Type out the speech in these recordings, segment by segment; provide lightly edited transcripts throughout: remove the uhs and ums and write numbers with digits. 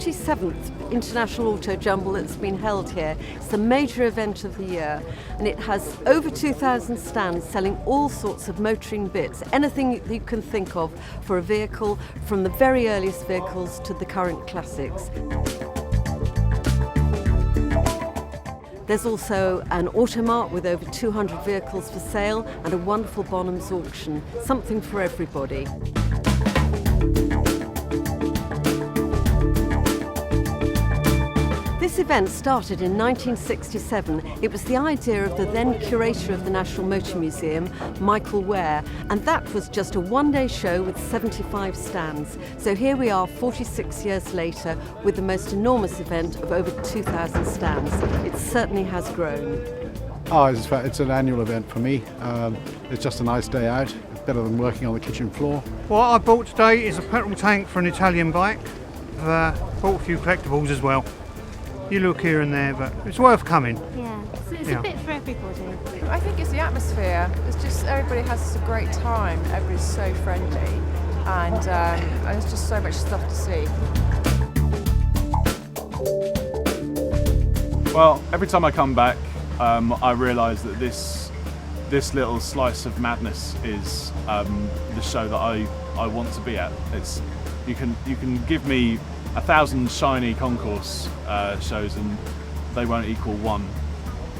47th International Autojumble that's been held here. It's the major event of the year, and it has over 2,000 stands selling all sorts of motoring bits, anything you can think of for a vehicle, from the very earliest vehicles to the current classics. There's also an automart with over 200 vehicles for sale and a wonderful Bonhams auction, something for everybody. This event started in 1967. It was the idea of the then curator of the National Motor Museum, Michael Ware, and that was just a one-day show with 75 stands. So here we are 46 years later with the most enormous event of over 2,000 stands. It certainly has grown. Oh, it's an annual event for me. It's just a nice day out. It's better than working on the kitchen floor. What I bought today is a petrol tank for an Italian bike. I've bought a few collectibles as well. You look here and there, but it's worth coming. Yeah, so it's a bit for everybody. I think it's the atmosphere. It's just everybody has a great time. Everybody's so friendly, and there's just so much stuff to see. Well, every time I come back, I realise that this little slice of madness is the show that I want to be at. You can give me 1,000 shiny concourse shows and they won't equal one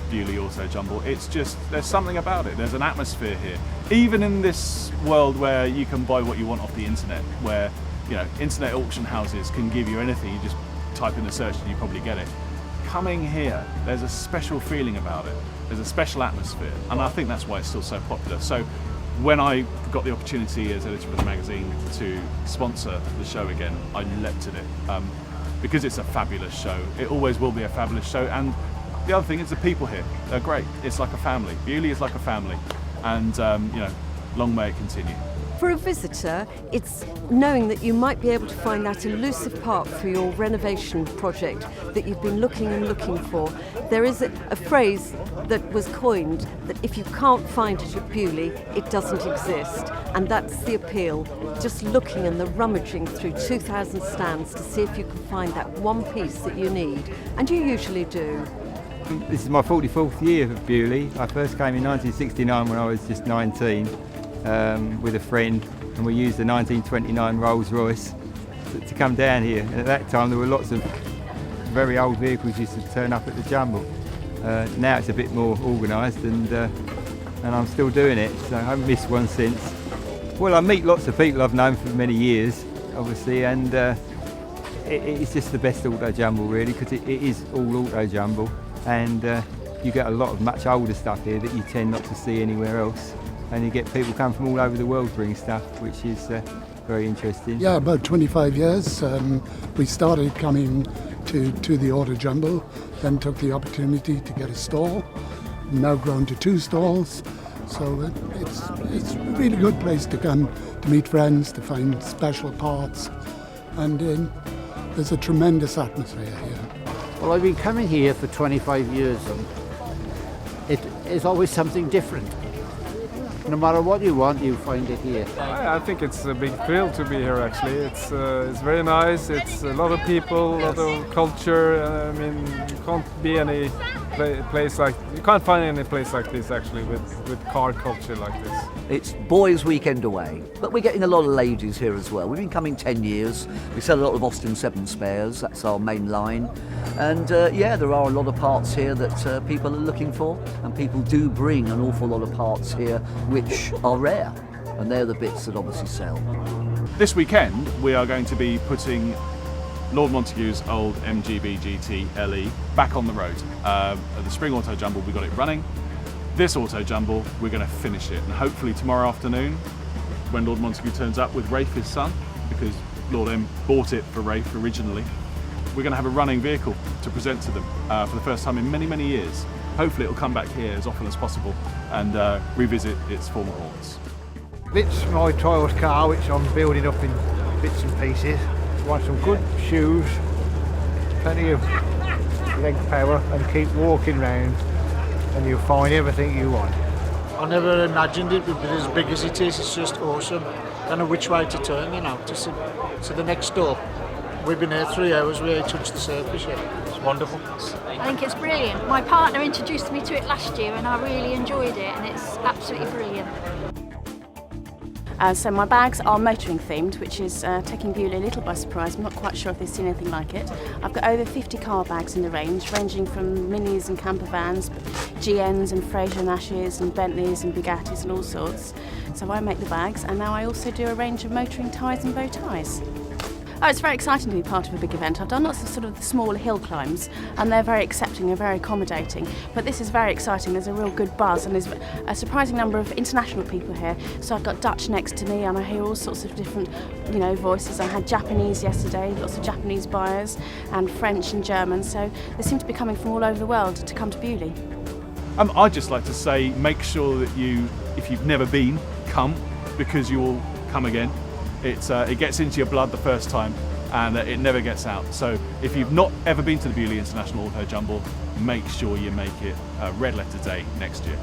Beaulieu Autojumble. It's just, there's something about it. There's an atmosphere here. Even in this world where you can buy what you want off the internet, where internet auction houses can give you anything, you just type in the search and you probably get it. Coming here, there's a special feeling about it. There's a special atmosphere, and I think that's why it's still so popular. So when I got the opportunity as editor of the magazine to sponsor the show again, I leapt at it because it's a fabulous show. It always will be a fabulous show, and the other thing is the people here. They're great. It's like a family. Beaulieu is like a family, and long may it continue. For a visitor, it's knowing that you might be able to find that elusive part for your renovation project that you've been looking for. There is a phrase that was coined that if you can't find it at Beaulieu, it doesn't exist. And that's the appeal, just looking and the rummaging through 2,000 stands to see if you can find that one piece that you need. And you usually do. This is my 44th year of Beaulieu. I first came in 1969 when I was just 19. With a friend, and we used the 1929 Rolls Royce to come down here. And at that time there were lots of very old vehicles used to turn up at the Jumble. Now it's a bit more organised, and I'm still doing it, so I haven't missed one since. Well, I meet lots of people I've known for many years, obviously, and it's just the best auto jumble really, because it is all auto jumble, and you get a lot of much older stuff here that you tend not to see anywhere else. And you get people come from all over the world bringing stuff, which is very interesting. Yeah, about 25 years. We started coming to the Autojumble, then took the opportunity to get a stall, now grown to 2 stalls. So it's a really good place to come to meet friends, to find special parts, and there's a tremendous atmosphere here. Well, I've been coming here for 25 years, and it is always something different. No matter what you want, you find it here. I think it's a big thrill to be here. Actually, it's very nice. It's a lot of people, a lot of culture. I mean, you can't be any place like you can't find any place like this actually with car culture like this. It's boys' weekend away, but we're getting a lot of ladies here as well. We've been coming 10 years. We sell a lot of Austin 7 spares. That's our main line. And there are a lot of parts here that people are looking for, and people do bring an awful lot of parts here which are rare, and they're the bits that obviously sell. This weekend we are going to be putting Lord Montagu's old MGB GT LE back on the road. At the Spring Autojumble we got it running. This Autojumble we're going to finish it, and hopefully tomorrow afternoon when Lord Montagu turns up with Rafe, his son, because Lord M bought it for Rafe originally, we're going to have a running vehicle to present to them for the first time in many, many years. Hopefully it'll come back here as often as possible and revisit its former haunts. It's my trials car, which I'm building up in bits and pieces. Want some good shoes, plenty of leg power, and keep walking round and you'll find everything you want. I never imagined it would be as big as it is. It's just awesome. Don't know which way to turn, to the next door. We've been here 3 hours, we ain't touched the surface yet. It's wonderful. I think it's brilliant. My partner introduced me to it last year and I really enjoyed it, and it's absolutely brilliant. So my bags are motoring themed, which is taking Beaulieu a little by surprise. I'm not quite sure if they've seen anything like it. I've got over 50 car bags in the range, ranging from minis and camper vans, GNs and Fraser Nashes and Bentleys and Bugattis and all sorts. So I make the bags, and now I also do a range of motoring ties and bow ties. Oh, it's very exciting to be part of a big event. I've done lots of sort of the smaller hill climbs, and they're very accepting and very accommodating. But this is very exciting. There's a real good buzz, and there's a surprising number of international people here. So I've got Dutch next to me, and I hear all sorts of different, voices. I had Japanese yesterday, lots of Japanese buyers, and French and German. So they seem to be coming from all over the world to come to Beaulieu. I'd just like to say, make sure that if you've never been, come, because you will come again. It gets into your blood the first time, and it never gets out. So if you've not ever been to the Beaulieu International Autojumble, make sure you make it Red Letter Day next year.